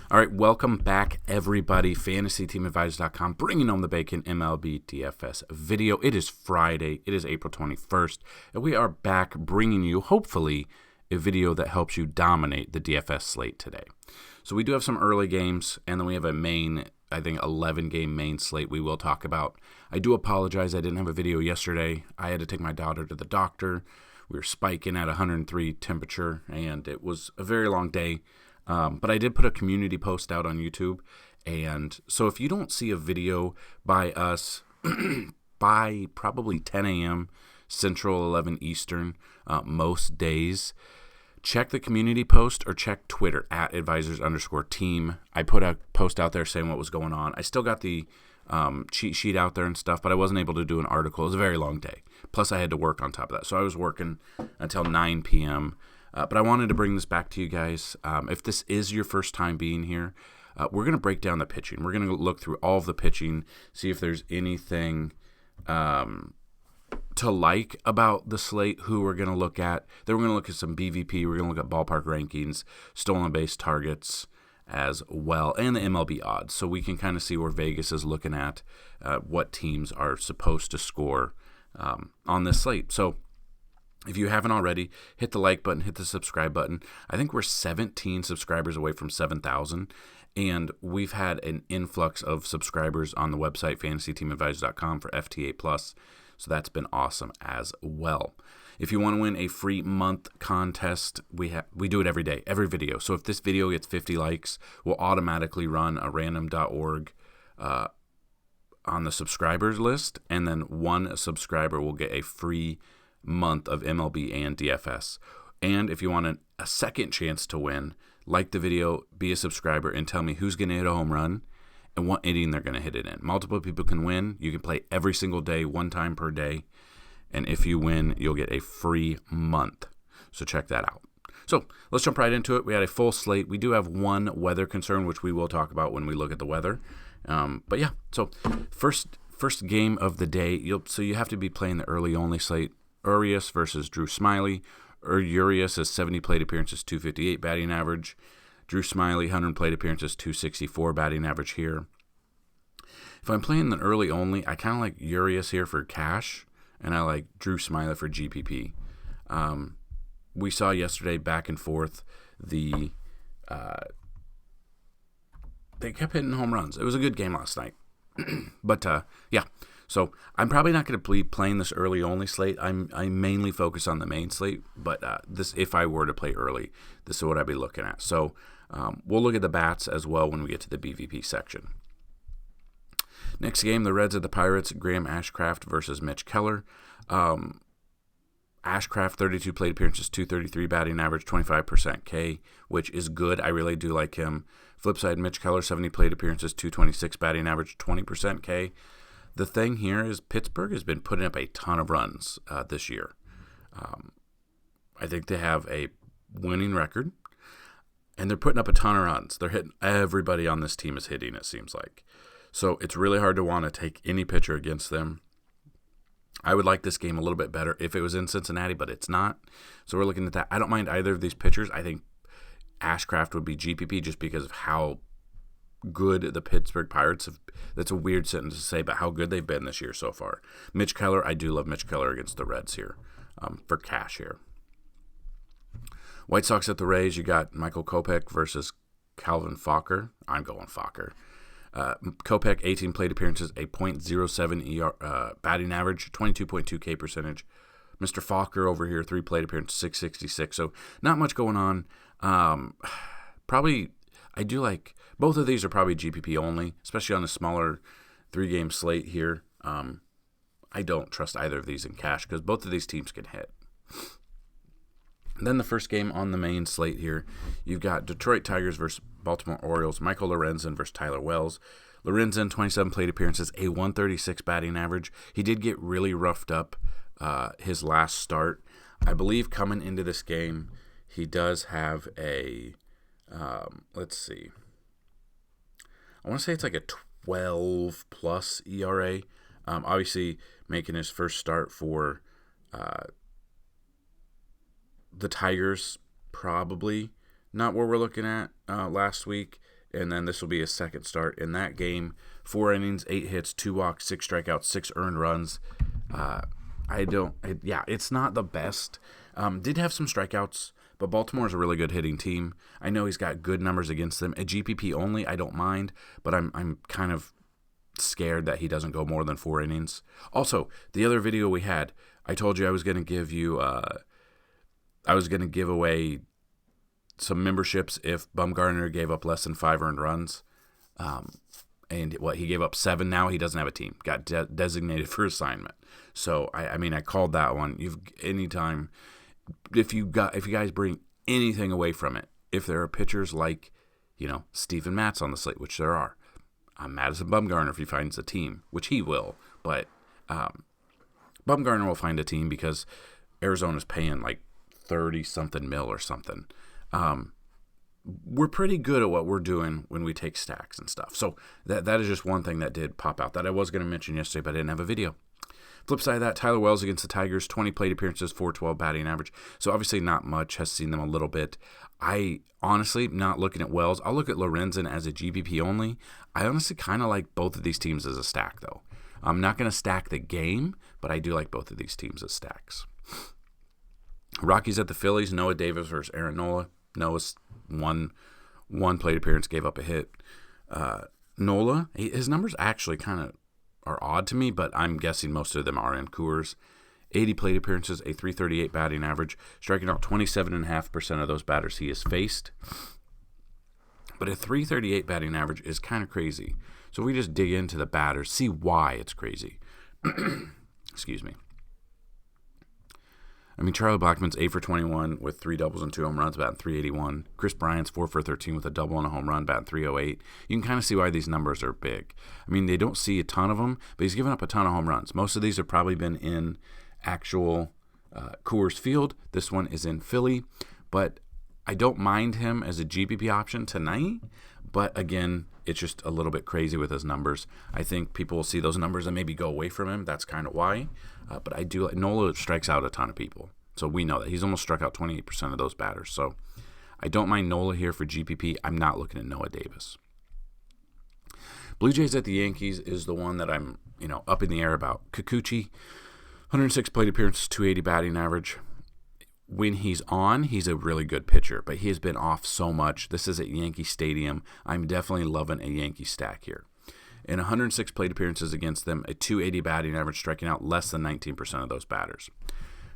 All right, welcome back, everybody. FantasyTeamAdvisors.com, bringing home the bacon MLB DFS video. It is Friday. It is April 21st, and we are back bringing you, hopefully, a video that helps you dominate the DFS slate today. So we do have some early games, and then we have a main, I think, 11-game main slate we will talk about. I do apologize I didn't have a video yesterday. I had to take my daughter to the doctor. We were spiking at 103 temperature, and it was a very long day. But I did put a community post out on YouTube, and so if you don't see a video by us by probably 10 a.m. Central, 11 Eastern most days, check the community post or check Twitter at advisors_team. I put a post out there saying what was going on. I still got the cheat sheet out there and stuff, but I wasn't able to do an article. It was a very long day. Plus, I had to work on top of that. So I was working until 9 p.m., but I wanted to bring this back to you guys. If this is your first time being here, we're going to break down the pitching. We're going to look through all of the pitching, see if there's anything to like about the slate, who we're going to look at. Then we're going to look at some BVP. We're going to look at ballpark rankings, stolen base targets as well, and the MLB odds. So we can kind of see where Vegas is looking at, what teams are supposed to score on this slate. So if you haven't already, hit the like button, hit the subscribe button. I think we're 17 subscribers away from 7,000, and we've had an influx of subscribers on the website, FantasyTeamAdvisors.com, for FTA+, so that's been awesome as well. If you want to win a free month contest, we do it every day, every video. So if this video gets 50 likes, we'll automatically run a random.org on the subscribers list, and then one subscriber will get a free month of MLB and DFS. And if you want a second chance to win, like the video, be a subscriber, and tell me who's going to hit a home run and what inning they're going to hit it in. Multiple people can win. You can play every single day, one time per day. And if you win, you'll get a free month. So check that out. So let's jump right into it. We had a full slate. We do have one weather concern, which we will talk about when we look at the weather. But yeah, so first game of the day. So you have to be playing the early only slate. Urias versus Drew Smyly. Urias has 70 plate appearances, 258 batting average. Drew Smyly, 100 plate appearances, 264 batting average here. If I'm playing the early only, I kind of like Urias here for cash, and I like Drew Smyly for GPP. We saw yesterday back and forth they kept hitting home runs. It was a good game last night. But yeah. So I'm probably not going to be playing this early only slate. I mainly focus on the main slate, but this, if I were to play early, this is what I'd be looking at. So we'll look at the bats as well when we get to the BVP section. Next game, the Reds at the Pirates. Graham Ashcraft versus Mitch Keller. Ashcraft, 32 plate appearances, 233 batting average, 25% K, which is good. I really do like him. Flip side, Mitch Keller, 70 plate appearances, 226 batting average, 20% K. The thing here is Pittsburgh has been putting up a ton of runs this year. I think they have a winning record, and they're putting up a ton of runs. They're hitting, everybody on this team is hitting, it seems like. So it's really hard to want to take any pitcher against them. I would like this game a little bit better if it was in Cincinnati, but it's not. So we're looking at that. I don't mind either of these pitchers. I think Ashcraft would be GPP just because of how good the Pittsburgh Pirates have. That's a weird sentence to say, but how good they've been this year so far. Mitch Keller, I do love Mitch Keller against the Reds here for cash here. White Sox at the Rays, you got Michael Kopech versus Calvin Falker. I'm going Falker. Kopech, 18 plate appearances, a .07 batting average, 22.2 K percentage. Mr. Falker over here, 3 plate appearances, 666. So not much going on. Probably, I do like, both of these are probably GPP only, especially on a smaller 3-game slate here. I don't trust either of these in cash because both of these teams can hit. And then the first game on the main slate here, you've got Detroit Tigers versus Baltimore Orioles, Michael Lorenzen versus Tyler Wells. Lorenzen, 27 plate appearances, a 136 batting average. He did get really roughed up his last start. I believe coming into this game, he does have a, let's see, I want to say it's like a 12-plus ERA. Obviously, making his first start for the Tigers, probably not what we're looking at last week. and then this will be his second start in that game. 4 innings, 8 hits, 2 walks, 6 strikeouts, 6 earned runs. It's not the best. Did have some strikeouts, but Baltimore's a really good hitting team. I know he's got good numbers against them. At GPP only, I don't mind, but I'm kind of scared that he doesn't go more than 4 innings. Also, the other video we had, I told you I was going to give you, I was going to give away some memberships if Bumgarner gave up less than 5 earned runs. And he gave up 7. Now he doesn't have a team. Got designated for assignment. So I called that one. If you guys bring anything away from it, if there are pitchers like, Steven Matz on the slate, which there are, Madison Bumgarner if he finds a team, which he will, but Bumgarner will find a team because Arizona's paying like 30-something mil or something. We're pretty good at what we're doing when we take stacks and stuff. So that is just one thing that did pop out that I was going to mention yesterday, but I didn't have a video. Flip side of that, Tyler Wells against the Tigers, 20 plate appearances, 412 batting average. So obviously not much, has seen them a little bit. I honestly, not looking at Wells, I'll look at Lorenzen as a GPP only. I honestly kind of like both of these teams as a stack, though. I'm not going to stack the game, but I do like both of these teams as stacks. Rockies at the Phillies, Noah Davis versus Aaron Nola. Noah's one plate appearance, gave up a hit. Nola, his numbers actually kind of are odd to me, but I'm guessing most of them are in Coors. 80 plate appearances, a 338 batting average, striking out 27.5% of those batters he has faced. But a 338 batting average is kind of crazy. So if we just dig into the batters, see why it's crazy. Excuse me. Charlie Blackmon's 8 for 21 with 3 doubles and 2 home runs, batting .381. Chris Bryant's 4 for 13 with a double and a home run, batting .308. You can kind of see why these numbers are big. They don't see a ton of them, but he's given up a ton of home runs. Most of these have probably been in actual Coors Field. This one is in Philly, but I don't mind him as a GPP option tonight. But again, it's just a little bit crazy with his numbers. I think people will see those numbers and maybe go away from him. That's kind of why. But I do like Nola strikes out a ton of people. So we know that. He's almost struck out 28% of those batters. So I don't mind Nola here for GPP. I'm not looking at Noah Davis. Blue Jays at the Yankees is the one that I'm, up in the air about. Kikuchi, 106 plate appearances, 280 batting average. When he's on, he's a really good pitcher, but he has been off so much. This is at Yankee Stadium. I'm definitely loving a Yankee stack here. In 106 plate appearances against them, a 280 batting average, striking out less than 19% of those batters.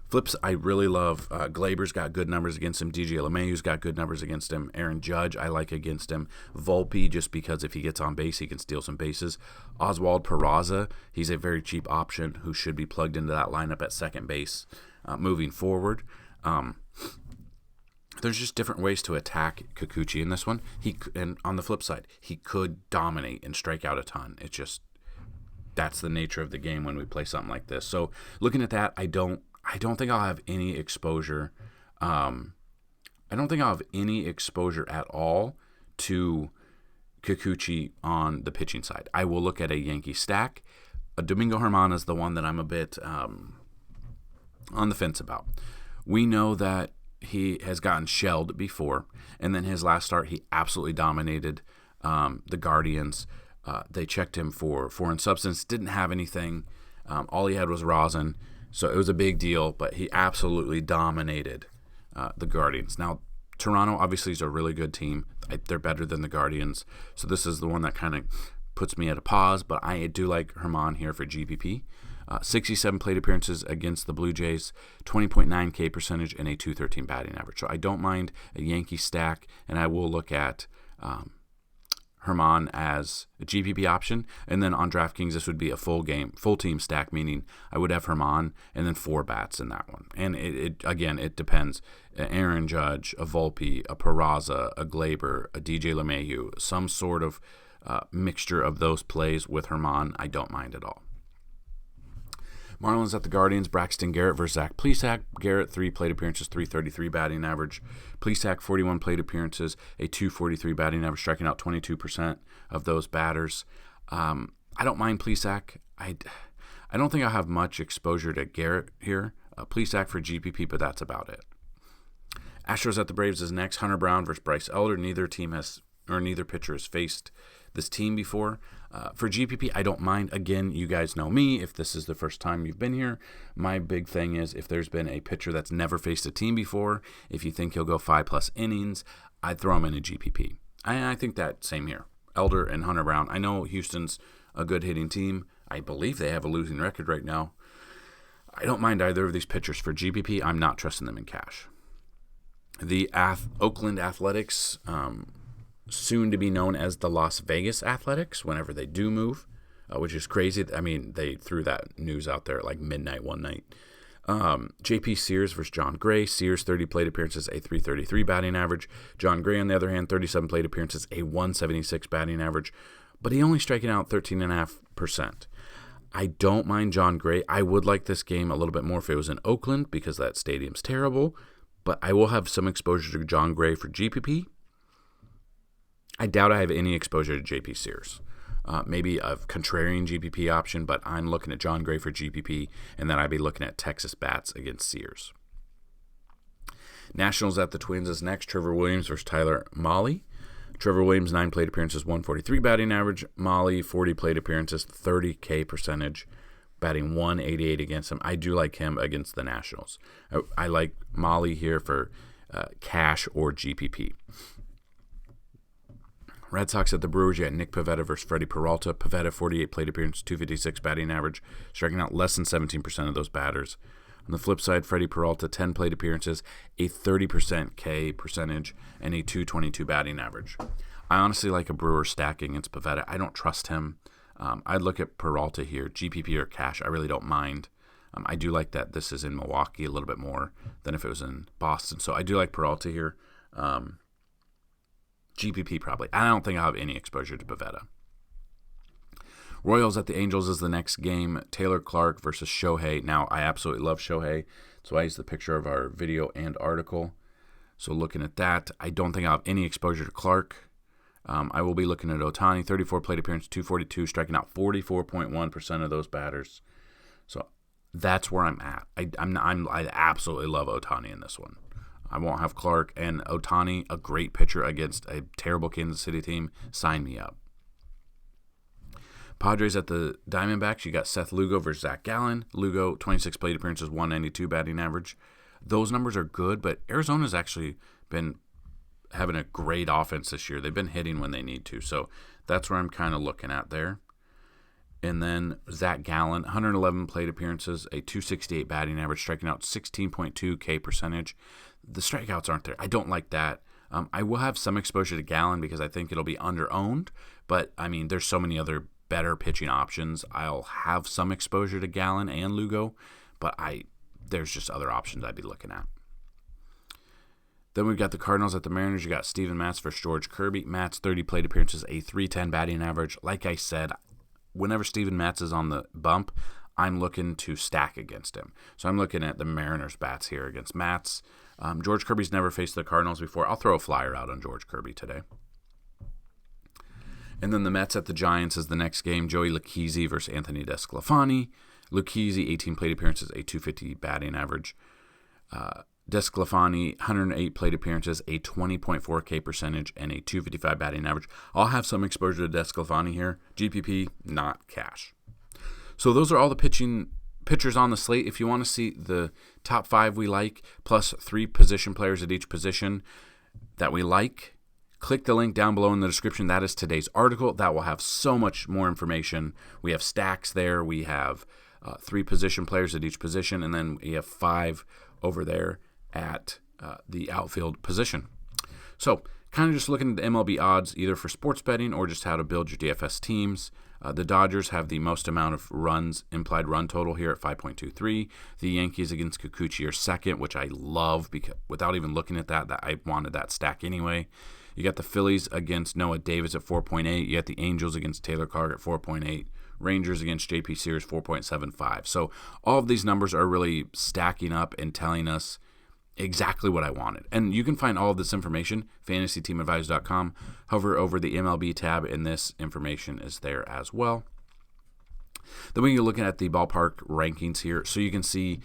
Flips, I really love. Glaber's got good numbers against him. DJ LeMahieu's got good numbers against him. Aaron Judge, I like against him. Volpe, just because if he gets on base, he can steal some bases. Oswald Peraza, he's a very cheap option who should be plugged into that lineup at second base moving forward. There's just different ways to attack Kikuchi in this one. And on the flip side, he could dominate and strike out a ton. It's just, that's the nature of the game when we play something like this. So looking at that, I don't think I'll have any exposure. I don't think I'll have any exposure at all to Kikuchi on the pitching side. I will look at a Yankee stack. Domingo Germán is the one that I'm a bit on the fence about. We know that he has gotten shelled before, and then his last start, he absolutely dominated the Guardians. They checked him for foreign substance, didn't have anything. All he had was rosin, so it was a big deal, but he absolutely dominated the Guardians. Now, Toronto obviously is a really good team. They're better than the Guardians, so this is the one that kind of puts me at a pause, but I do like Germán here for GPP. 67 plate appearances against the Blue Jays, 20.9 K percentage, and a 213 batting average. So I don't mind a Yankee stack, and I will look at Germán as a GPP option. And then on DraftKings, this would be a full team stack, meaning I would have Germán and then 4 bats in that one. And it depends. Aaron Judge, a Volpe, a Peraza, a Glaber, a DJ LeMahieu, some sort of mixture of those plays with Germán, I don't mind at all. Marlins at the Guardians, Braxton Garrett versus Zach Plesac. Garrett, 3 plate appearances, 333 batting average. Plesac, 41 plate appearances, a 243 batting average, striking out 22% of those batters. I don't mind Plesac. I don't think I'll have much exposure to Garrett here. Plesac for GPP, but that's about it. Astros at the Braves is next. Hunter Brown versus Bryce Elder. Neither team has neither pitcher has faced this team before. For GPP, I don't mind. Again, you guys know me. If this is the first time you've been here, my big thing is if there's been a pitcher that's never faced a team before, if you think he'll go 5+ innings, I'd throw him in a GPP. I think that same here. Elder and Hunter Brown. I know Houston's a good hitting team. I believe they have a losing record right now. I don't mind either of these pitchers for GPP. I'm not trusting them in cash. The Oakland Athletics, soon to be known as the Las Vegas Athletics, whenever they do move, which is crazy. I mean, they threw that news out there at like midnight one night. J.P. Sears versus John Gray. Sears, 30 plate appearances, a .333 batting average. John Gray, on the other hand, 37 plate appearances, a .176 batting average, but he only striking out 13.5%. I don't mind John Gray. I would like this game a little bit more if it was in Oakland because that stadium's terrible, but I will have some exposure to John Gray for GPP. I doubt I have any exposure to J.P. Sears. Maybe a contrarian GPP option, but I'm looking at John Gray for GPP, and then I'd be looking at Texas bats against Sears. Nationals at the Twins is next. Trevor Williams versus Tyler Mahle. Trevor Williams, 9 plate appearances, 143 batting average. Mahle, 40 plate appearances, 30K percentage, batting 188 against him. I do like him against the Nationals. I like Mahle here for cash or GPP. Red Sox at the Brewers, you got Nick Pivetta versus Freddie Peralta. Pivetta, 48 plate appearances, 256 batting average, striking out less than 17% of those batters. On the flip side, Freddie Peralta, 10 plate appearances, a 30% K percentage, and a .222 batting average. I honestly like a Brewer stack against Pivetta. I don't trust him. I'd look at Peralta here, GPP or cash. I really don't mind. I do like that this is in Milwaukee a little bit more than if it was in Boston. So I do like Peralta here. GPP probably. I don't think I'll have any exposure to Pivetta. Royals at the Angels is the next game. Taylor Clark versus Shohei. Now, I absolutely love Shohei. So I used the picture of our video and article. So looking at that, I don't think I'll have any exposure to Clark. I will be looking at Ohtani. 34 plate appearance, 242, striking out 44.1% of those batters. So that's where I'm at. I absolutely love Ohtani in this one. I won't have Clark, and Ohtani, a great pitcher against a terrible Kansas City team. Sign me up. Padres at the Diamondbacks, you got Seth Lugo versus Zach Gallen. Lugo, 26 plate appearances, 192 batting average. Those numbers are good, but Arizona's actually been having a great offense this year. They've been hitting when they need to, so that's where I'm kind of looking at there. And then Zach Gallen, 111 plate appearances, a .268 batting average, striking out 16.2 K percentage. The strikeouts aren't there. I don't like that. I will have some exposure to Gallen because I think it'll be under-owned, but, I mean, there's so many other better pitching options. I'll have some exposure to Gallen and Lugo, but there's just other options I'd be looking at. Then we've got the Cardinals at the Mariners. You got Steven Matz versus George Kirby. Matz, 30 plate appearances, a .310 batting average. Like I said, whenever Steven Matz is on the bump, I'm looking to stack against him. So I'm looking at the Mariners bats here against Matz. George Kirby's never faced the Cardinals before. I'll throw a flyer out on George Kirby today. And then the Mets at the Giants is the next game. Joey Lucchesi versus Anthony Desclafani. Lucchesi, 18 plate appearances, a .250 batting average. Desclafani, 108 plate appearances, a 20.4 K percentage, and a .255 batting average. I'll have some exposure to Desclafani here. GPP, not cash. So those are all the pitchers on the slate. If you want to see the top 5 we like, plus 3 position players at each position that we like, click the link down below in the description. That is today's article. That will have so much more information. We have stacks there. We have 3 position players at each position, and then we have 5 over there at the outfield position. So kind of just looking at the MLB odds, either for sports betting or just how to build your DFS teams. The Dodgers have the most amount of runs, implied run total here at 5.23. The Yankees against Kikuchi are second, which I love because without even looking at that I wanted that stack anyway. You got the Phillies against Noah Davis at 4.8. You got the Angels against Taylor Clark at 4.8. Rangers against J.P. Sears 4.75. So all of these numbers are really stacking up and telling us exactly what I wanted. And you can find all of this information, FantasyTeamAdvisors.com. Hover over the MLB tab, and this information is there as well. Then when you're looking at the ballpark rankings here, so you can see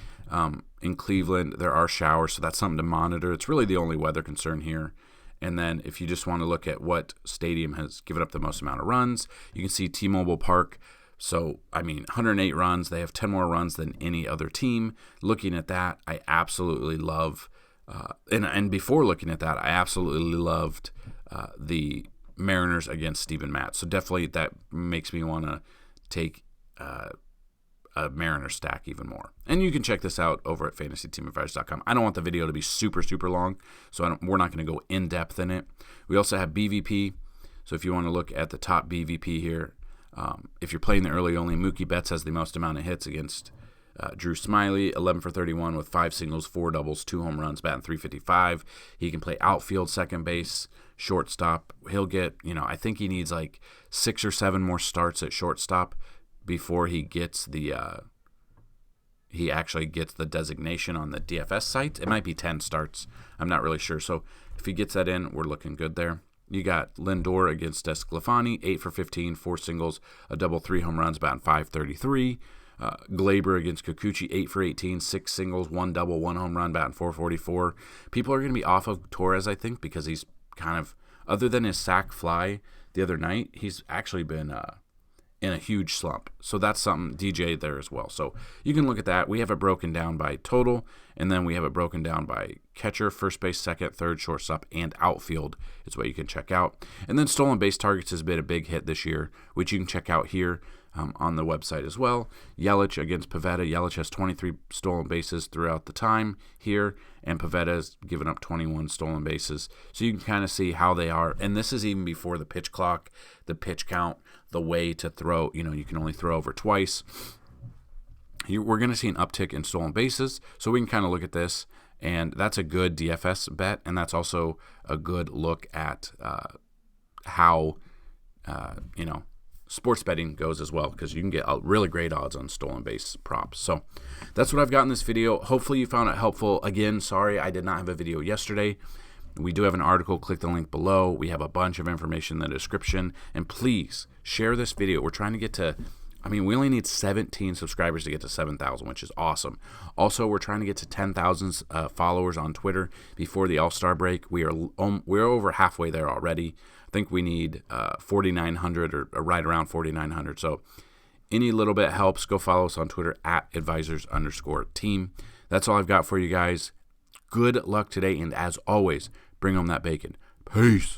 in Cleveland there are showers, so that's something to monitor. It's really the only weather concern here. And then if you just want to look at what stadium has given up the most amount of runs, you can see T-Mobile Park. So, 108 runs. They have 10 more runs than any other team. Looking at that, I absolutely love, and before looking at that, I absolutely loved the Mariners against Steven Matz. So definitely that makes me want to take a Mariner stack even more. And you can check this out over at FantasyTeamAdvisors.com. I don't want the video to be super, super long, so we're not going to go in depth in it. We also have BVP. So if you want to look at the top BVP here, if you're playing the early only, Mookie Betts has the most amount of hits against Drew Smyly, 11 for 31 with 5 singles, 4 doubles, 2 home runs, batting .355. He can play outfield, second base, shortstop. He'll get, I think he needs like 6 or 7 more starts at shortstop before he gets he actually gets the designation on the DFS site. It might be 10 starts. I'm not really sure. So if he gets that in, we're looking good there. You got Lindor against Esclafani, 8 for 15, 4 singles, a double, 3 home runs, batting .533. Glaber against Kikuchi, 8 for 18, 6 singles, 1 double, 1 home run, batting .444. People are going to be off of Torres, I think, because he's kind of, other than his sac fly the other night, he's actually been in a huge slump. So that's something, DJ there as well. So you can look at that. We have it broken down by total, and then we have it broken down by catcher, first base, second, third, shortstop, and outfield is what you can check out. And then stolen base targets has been a big hit this year, which you can check out here on the website as well. Yelich against Pivetta. Yelich has 23 stolen bases throughout the time here, and Pivetta has given up 21 stolen bases. So you can kind of see how they are. And this is even before the pitch clock, the pitch count, the way to throw. You can only throw over twice. We're going to see an uptick in stolen bases. So we can kind of look at this, and that's a good DFS bet, and that's also a good look at how, sports betting goes as well, because you can get really great odds on stolen base props. So that's what I've got in this video. Hopefully you found it helpful. Again, sorry I did not have a video yesterday. We do have an article. Click the link below. We have a bunch of information in the description. And please share this video. We're trying to get to, we only need 17 subscribers to get to 7,000, which is awesome. Also, we're trying to get to 10,000 followers on Twitter before the All-Star break. We're over halfway there already. I think we need 4,900 or right around 4,900. So any little bit helps. Go follow us on Twitter at @advisors_team. That's all I've got for you guys. Good luck today, and as always, bring home that bacon. Peace.